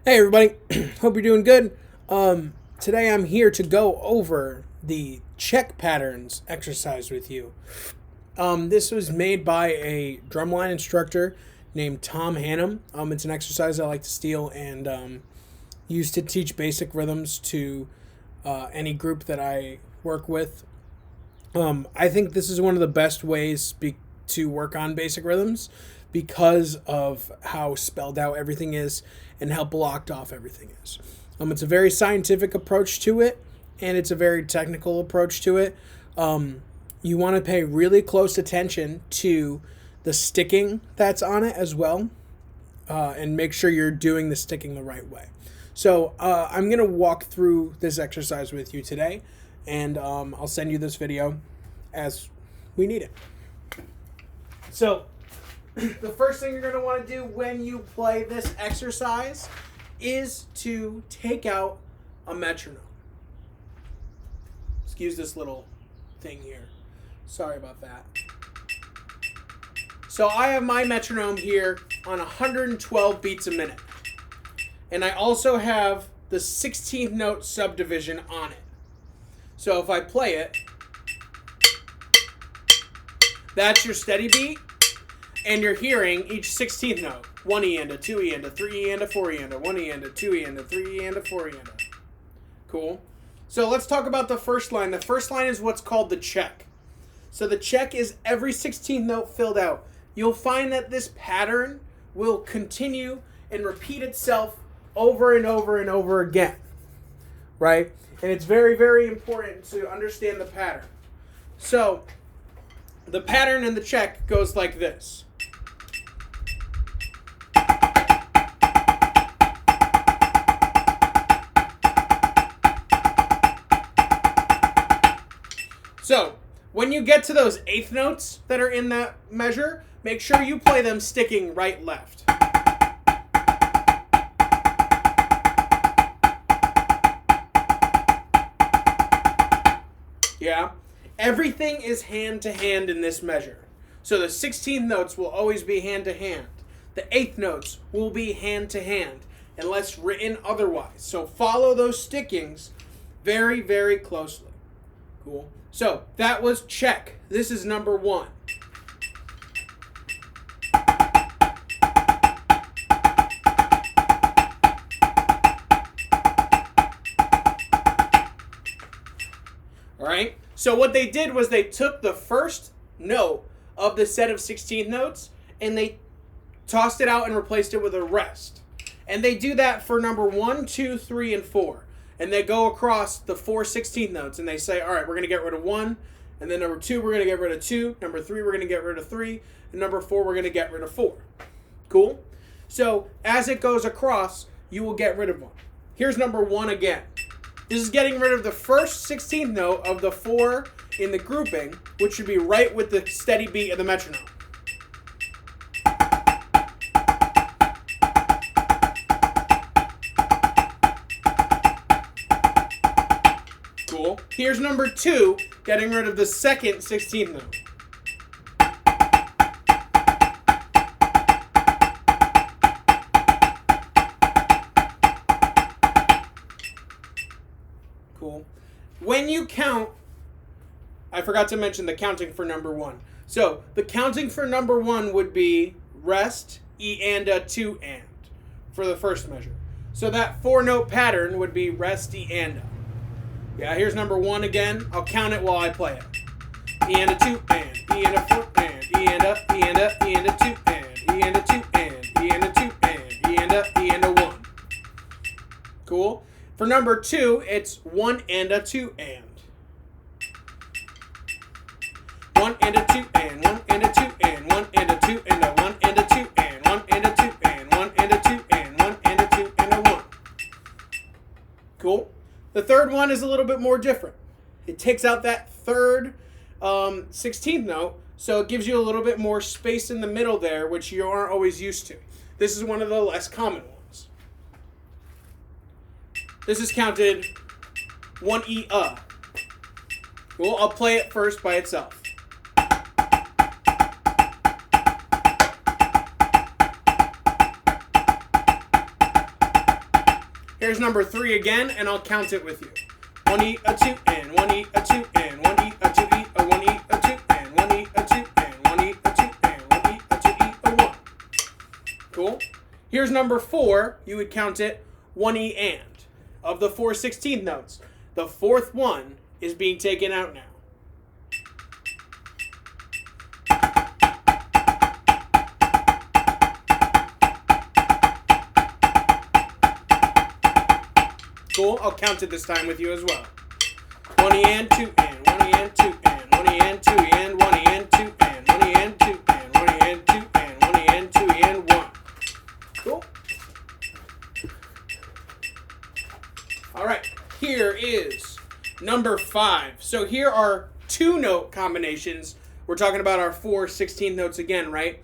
Hey everybody, hope you're doing good. Today I'm here to go over the check patterns exercise with you. This was made by a drumline instructor named Tom Hannum. It's an exercise I like to steal and use to teach basic rhythms to any group that I work with. I think this is one of the best ways to work on basic rhythms because of how spelled out everything is and how blocked off everything is. It's a very scientific approach to it, and it's a very technical approach to it. You want to pay really close attention to the sticking that's on it as well, and make sure you're doing the sticking the right way. So I'm going to walk through this exercise with you today, and I'll send you this video as we need it. So the first thing you're going to want to do when you play this exercise is to take out a metronome. Excuse this little thing here. Sorry about that. So I have my metronome here on 112 beats a minute. And I also have the 16th note subdivision on it. So if I play it, that's your steady beat. And you're hearing each 16th note. 1 eanda, 2 eanda, 3 eanda, 4 eanda, 1 eanda, 2 eanda, 3 eanda, 4 eanda. Cool. So let's talk about the first line. The first line is what's called the check. So the check is every 16th note filled out. You'll find that this pattern will continue and repeat itself over and over and over again. Right? And it's very, very important to understand the pattern. So the pattern in the check goes like this. So, when you get to those eighth notes that are in that measure, make sure you play them sticking right-left. Yeah? Everything is hand-to-hand in this measure. So the 16th notes will always be hand-to-hand. The 8th notes will be hand-to-hand, unless written otherwise. So follow those stickings very, very closely. Cool. So that was check. This is number 1. All right. So what they did was they took the first note of the set of 16th notes and they tossed it out and replaced it with a rest. And they do that for number 1, 2, 3, and 4. And they go across the 4 16th notes and they say, all right, we're going to get rid of 1. And then number 2, we're going to get rid of 2. Number 3, we're going to get rid of 3. And number 4, we're going to get rid of 4. Cool? So as it goes across, you will get rid of 1. Here's number 1 again. This is getting rid of the first 16th note of the 4 in the grouping, which should be right with the steady beat of the metronome. Cool. Here's number 2, getting rid of the second 16th note. Cool. When you count, I forgot to mention the counting for number 1. So the counting for number 1 would be rest, eanda, 2 and for the first measure. So that 4-note pattern would be rest, eanda. Yeah, here's number 1 again. I'll count it while I play it. Eanda, 2 and, eanda, 4 and, eanda, eanda, eanda, 2 and, eanda, 2 and, eanda, 2 and, eanda, 1. Cool. For number 2, it's 1 and a 2 and. 1 and a 2 and, 1 and a 2 and, 1 and a 2 and a 1 and a 2 and, 1 and a 2 and, 1 and a 2 and, 1 and a 2 and a 1. Cool. The third one is a little bit more different. It takes out that third 16th note, so it gives you a little bit more space in the middle there, which you aren't always used to. This is one of the less common ones. This is counted 1 E Cool, I'll play it first by itself. Here's number 3 again, and I'll count it with you. 1 E a 2 and 1 E a 2 and 1 E a 2 E a 1 E a 2 and 1 E a 2 and 1 E a 2 and 1 E a 2 E a 1. Cool. Here's number 4. You would count it 1 E and. Of the 4 16th notes, the 4th one is being taken out now. Cool. I'll count it this time with you as well. 1 E and 2 and 1 E and 2 and 1 E and 2 and 1 E and 2 and 1 E and 2 and 1 E and 2 and 1 E and 2 and 1. Cool. All right. Here is number 5. So here are 2-note combinations. We're talking about our 4 16th notes again, right?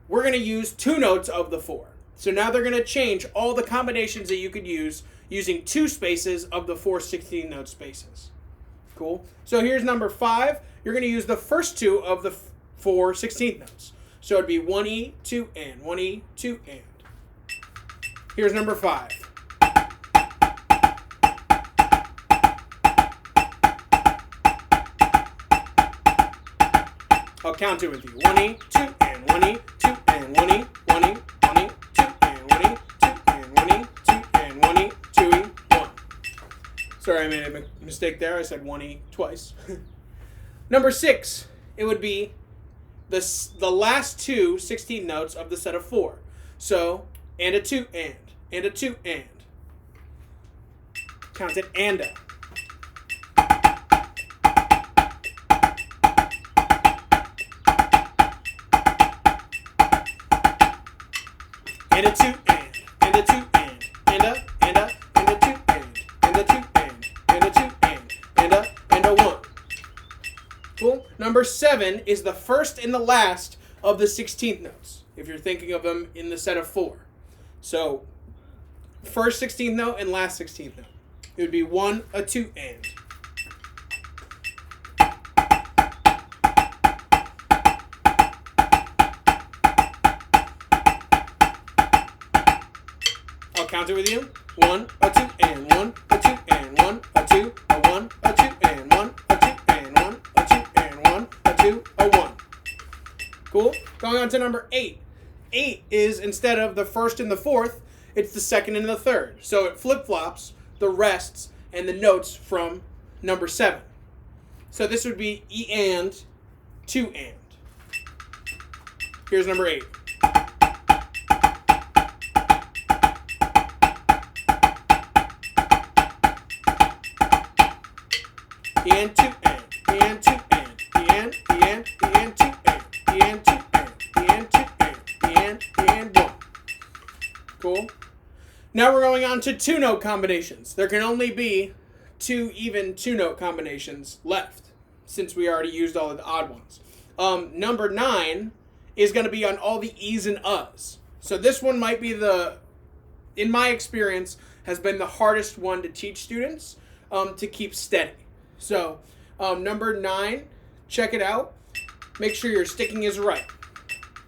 We're going to use 2 notes of the 4. So now they're going to change all the combinations that you could use using 2 spaces of the 4 16th note spaces. Cool. So here's number 5. You're going to use the first 2 of the 4 16th notes. So it'd be 1 E, 2 and, 1 E, 2 and. Here's number 5. I'll count it with you. 1 E, 2 and, 1 E, 2 and, 1 E, 1 E, 1 E, 2 and, 1 E, 2 and, 1 E, 2 and, 1 E, 2 E, 1. Sorry, I made a mistake there. I said 1 E twice. Number 6, it would be the last 2 16 notes of the set of 4. So, and a 2 and a 2 and. Count it and a. And a 2 and a 2 and a 2 and a 2 and a 2 and a 2 and a 1. Cool. Number 7 is the first and the last of the 16th notes, if you're thinking of them in the set of 4. So, first 16th note and last 16th note. It would be 1, a 2 and. I'll count it with you. 1, a 2 and 1, a 2 and 1, a 2, a 1, a 2 and 1, a 2 and 1, a 2 and 1, a 2, a 1. Cool. Going on to number 8. 8 is, instead of the first and the 4th, it's the 2nd and the 3rd. So it flip-flops the rests and the notes from number 7. So this would be E and, 2 and. Here's number 8. E and 2 and, E and 2 and, E and, E and, E and 2 and, E and 2 and, E and 2 and, E and 1. Cool. Now we're going on to 2-note combinations. There can only be 2 even 2-note combinations left, since we already used all of the odd ones. Number 9 is going to be on all the E's and U's. So this one might be in my experience, has been the hardest one to teach students to keep steady. So, number 9, check it out. Make sure your sticking is right.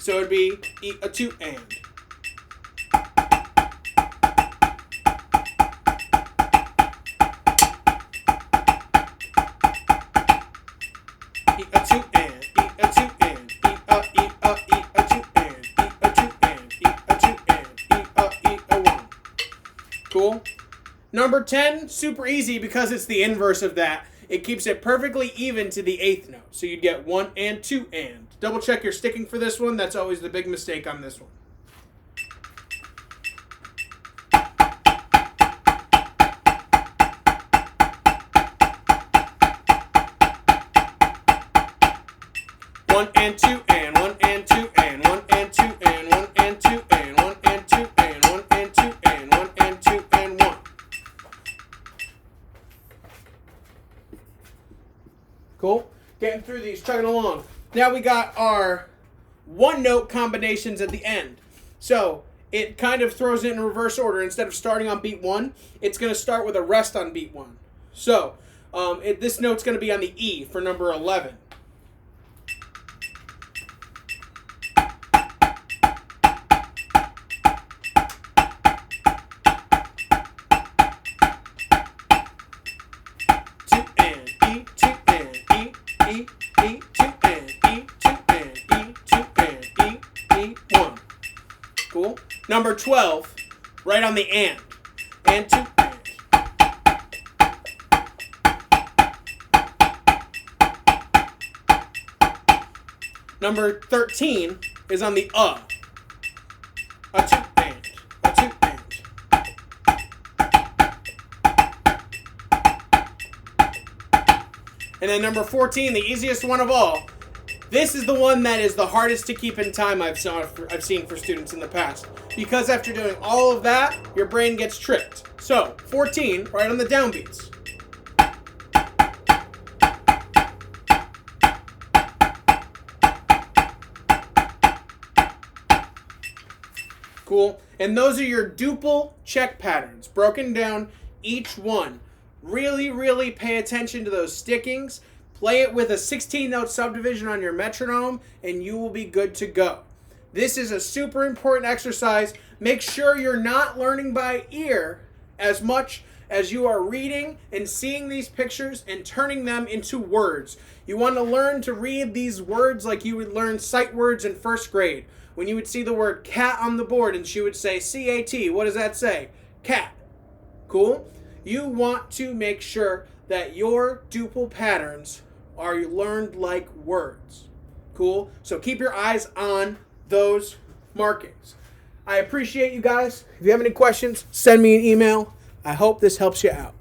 So it'd be E, a 2 and. E, a 2 and, E, a 2 and, E, a 2 and, E, a 2 and, E, a 2 and, E, a 1. Cool. Number 10, super easy because it's the inverse of that. It keeps it perfectly even to the 8th note. So you'd get 1 and 2 and. Double check your sticking for this one. That's always the big mistake on this one. One and 2 and 1 and 2 and 1 and 2 and 1 and 2 and 1 and 2 and 1 and 2 and 1 and 2 and 1. Cool. Getting through these, chugging along. Now we got our 1-note combinations at the end. So it kind of throws it in reverse order. Instead of starting on beat 1, it's going to start with a rest on beat 1. So this note's going to be on the E for number 11. Number 12, right on the and. And 2, and. Number 13 is on the A 2, and. A 2, and. And then number 14, the easiest one of all. This is the one that is the hardest to keep in time I've seen for students in the past. Because after doing all of that, your brain gets tricked. So, 14, right on the downbeats. Cool. And those are your duple check patterns, broken down each one. Really, really pay attention to those stickings. Play it with a 16-note subdivision on your metronome, and you will be good to go. This is a super important exercise. Make sure you're not learning by ear as much as you are reading and seeing these pictures and turning them into words. You want to learn to read these words like you would learn sight words in first grade. When you would see the word cat on the board and she would say C-A-T, what does that say? Cat. Cool? You want to make sure that your duple patterns are learned like words. Cool? So keep your eyes on those markings. I appreciate you guys. If you have any questions, send me an email. I hope this helps you out.